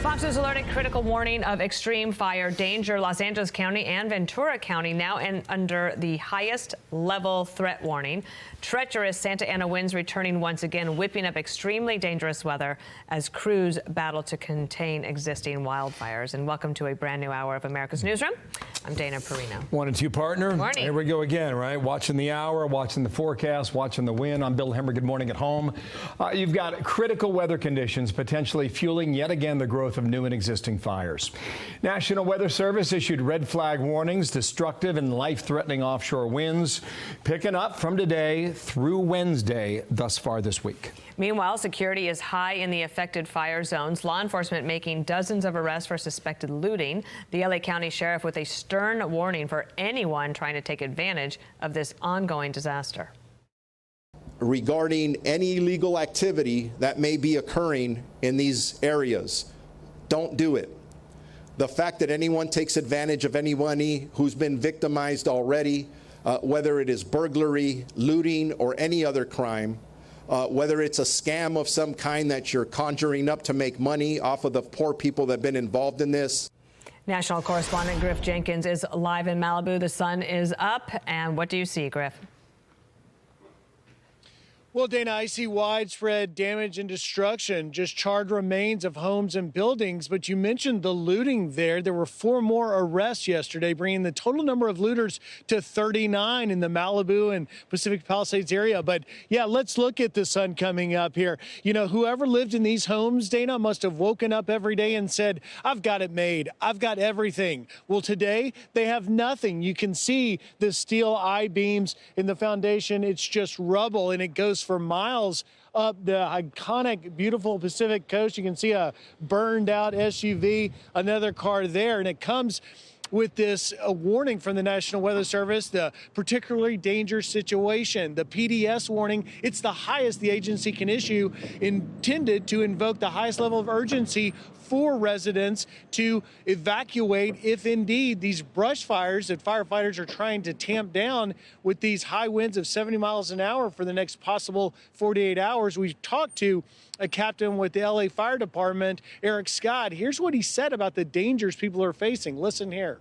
Fox News alerting critical warning of extreme fire danger. Los Angeles County and Ventura County now under the highest level threat warning. Treacherous Santa Ana winds returning once again, whipping up extremely dangerous weather as crews battle to contain existing wildfires. And welcome to a brand new hour of America's Newsroom. I'm Dana Perino. 1 and 2 partner. Morning. Here we go again, right? Watching the hour, watching the forecast, watching the wind. I'm Bill Hemmer. Good morning at home. You've got critical weather conditions potentially fueling yet again the growth of new and existing fires. National Weather Service issued red flag warnings, destructive and life-threatening offshore winds picking up from today through Wednesday thus far this week. Meanwhile, security is high in the affected fire zones. Law enforcement making dozens of arrests for suspected looting. The LA County Sheriff with a stern warning for anyone trying to take advantage of this ongoing disaster. Regarding any illegal activity that may be occurring in these areas, don't do it. The fact that anyone takes advantage of anyone who's been victimized already, whether it is burglary, looting, or any other crime, whether it's a scam of some kind that you're conjuring up to make money off of the poor people that have been involved in this. National correspondent Griff Jenkins is live in Malibu. The sun is up. And what do you see, Griff? Well, Dana, I see widespread damage and destruction, just charred remains of homes and buildings. But you mentioned the looting there. There were 4 more arrests yesterday, bringing the total number of looters to 39 in the Malibu and Pacific Palisades area. But yeah, let's look at the sun coming up here. You know, whoever lived in these homes, Dana, must have woken up every day and said, I've got it made. I've got everything. Well, today they have nothing. You can see the steel I-beams in the foundation. It's just rubble, and it goes for miles up the iconic, beautiful Pacific coast. You can see a burned out SUV, another car there, and it comes with this warning from the National Weather Service, the particularly dangerous situation, the PDS warning. It's the highest the agency can issue, intended to invoke the highest level of urgency for residents to evacuate if indeed these brush fires that firefighters are trying to tamp down with these high winds of 70 miles an hour for the next possible 48 hours. We've talked to a captain with the LA Fire Department, Eric Scott. Here's what he said about the dangers people are facing. Listen here.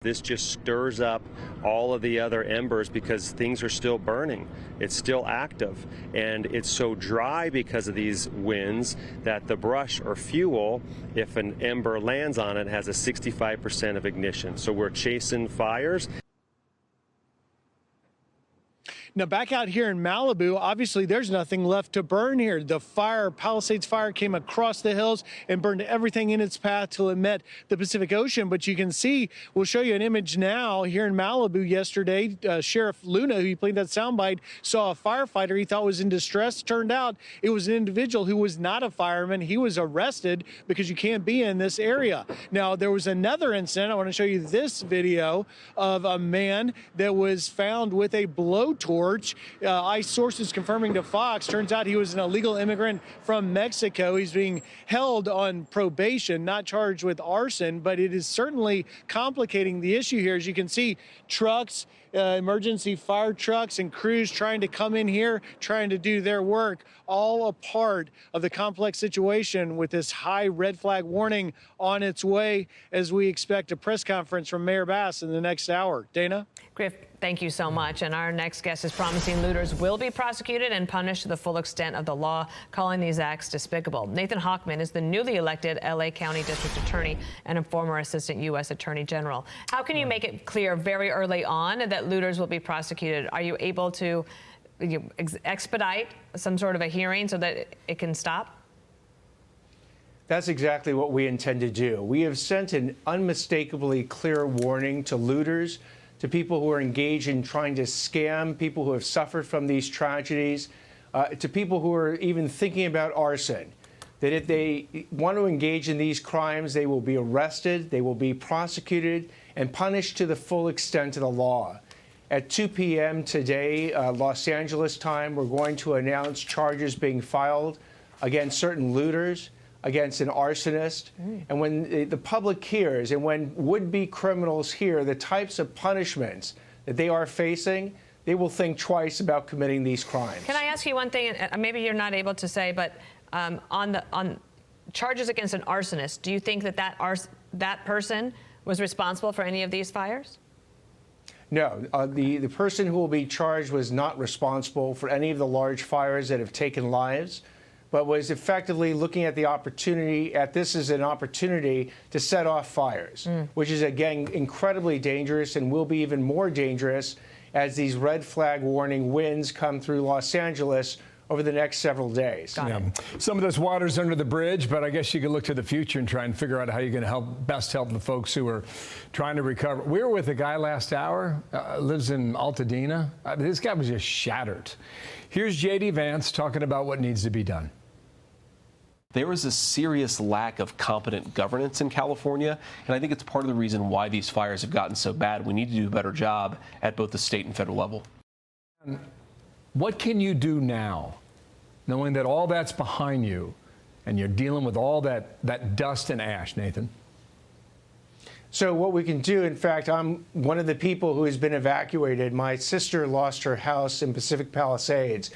This just stirs up all of the other embers because things are still burning. It's still active, and it's so dry because of these winds that the brush or fuel, if an ember lands on it, has a 65% of ignition. So we're chasing fires. Now, back out here in Malibu, obviously there's nothing left to burn here. The Palisades fire came across the hills and burned everything in its path till it met the Pacific Ocean. But you can see, we'll show you an image now here in Malibu yesterday. Sheriff Luna, who played that soundbite, saw a firefighter he thought was in distress. Turned out it was an individual who was not a fireman. He was arrested because you can't be in this area. Now, there was another incident. I want to show you this video of a man that was found with a blowtorch. ICE sources confirming to Fox. Turns out he was an illegal immigrant from Mexico. He's being held on probation, not charged with arson, but it is certainly complicating the issue here. As you can see, trucks, emergency fire trucks and crews trying to come in here, trying to do their work, all a part of the complex situation with this high red flag warning on its way as we expect a press conference from Mayor Bass in the next hour. Dana? Griff, thank you so much. And our next guest is promising looters will be prosecuted and punished to the full extent of the law, calling these acts despicable. Nathan Hochman is the newly elected LA County District Attorney and a former Assistant U.S. Attorney General. How can you make it clear very early on that looters will be prosecuted? Are you able to expedite some sort of a hearing so that it can stop? That's exactly what we intend to do. We have sent an unmistakably clear warning to looters, to people who are engaged in trying to scam people who have suffered from these tragedies, to people who are even thinking about arson, that if they want to engage in these crimes, they will be arrested, they will be prosecuted, and punished to the full extent of the law. At 2 p.m. today, Los Angeles time, we're going to announce charges being filed against certain looters, against an arsonist. And when the public hears and when would-be criminals hear the types of punishments that they are facing, they will think twice about committing these crimes. Can I ask you one thing? Maybe you're not able to say, but on charges against an arsonist. Do you think that that person was responsible for any of these fires? No, the person who will be charged was not responsible for any of the large fires that have taken lives, but was effectively looking at the opportunity, this as an opportunity to set off fires, which is, again, incredibly dangerous and will be even more dangerous as these red flag warning winds come through Los Angeles over the next several days. Yeah. Some of this water's under the bridge, but I guess you can look to the future and try and figure out how you're going to best help the folks who are trying to recover. We were with a guy last hour, lives in Altadena. This guy was just shattered. Here's J.D. Vance talking about what needs to be done. There is a serious lack of competent governance in California, and I think it's part of the reason why these fires have gotten so bad. We need to do a better job at both the state and federal level. What can you do now, knowing that all that's behind you and you're dealing with all that dust and ash, Nathan? So what we can do, in fact, I'm one of the people who has been evacuated. My sister lost her house in Pacific Palisades.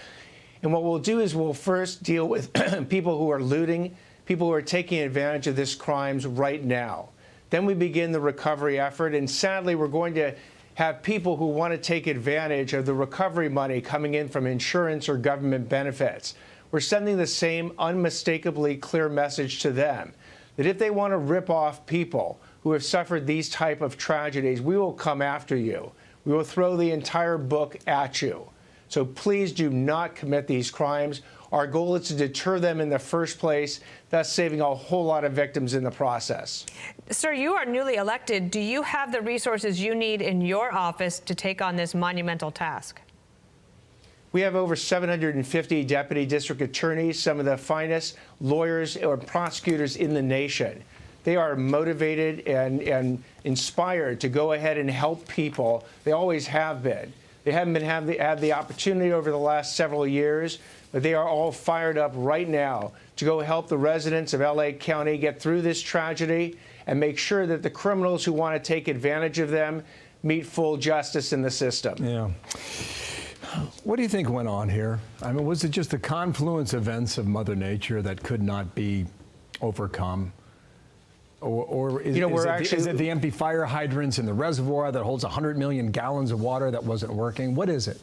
And what we'll do is we'll first deal with people who are looting, people who are taking advantage of these crimes right now. Then we begin the recovery effort. And sadly, we're going to have people who want to take advantage of the recovery money coming in from insurance or government benefits. We're sending the same unmistakably clear message to them that if they want to rip off people who have suffered these type of tragedies, we will come after you. We will throw the entire book at you. So please do not commit these crimes. Our goal is to deter them in the first place, thus saving a whole lot of victims in the process. Sir, you are newly elected. Do you have the resources you need in your office to take on this monumental task? We have over 750 deputy district attorneys, some of the finest lawyers or prosecutors in the nation. They are motivated and inspired to go ahead and help people. They always have been. They haven't had the opportunity over the last several years, but they are all fired up right now to go help the residents of LA County get through this tragedy and make sure that the criminals who want to take advantage of them meet full justice in the system. Yeah. What do you think went on here? I mean, was it just the confluence events of Mother Nature that could not be overcome? Or is it the empty fire hydrants in the reservoir that holds 100 million gallons of water that wasn't working? What is it?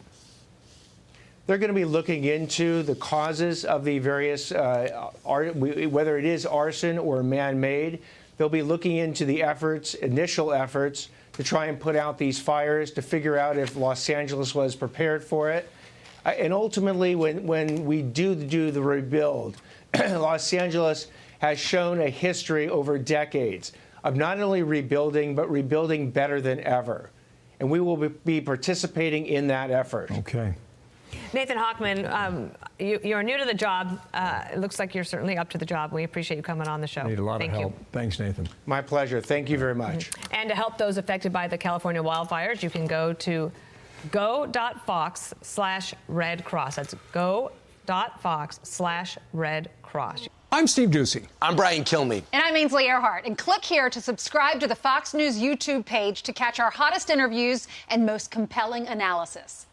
They're going to be looking into the causes of the various, whether it is arson or man-made. They'll be looking into the initial efforts to try and put out these fires, to figure out if Los Angeles was prepared for it. And ultimately, when we do the rebuild, Los Angeles has shown a history over decades of not only rebuilding, but rebuilding better than ever. And we will be participating in that effort. Okay. Nathan Hochman, you're new to the job. It looks like you're certainly up to the job. We appreciate you coming on the show. Need a lot of help. Thanks, Nathan. My pleasure. Thank you very much. And to help those affected by the California wildfires, you can go to go.fox/Red Cross. That's go.fox/Red Cross. I'm Steve Doocy. I'm Brian Kilmeade. And I'm Ainsley Earhart. And click here to subscribe to the Fox News YouTube page to catch our hottest interviews and most compelling analysis.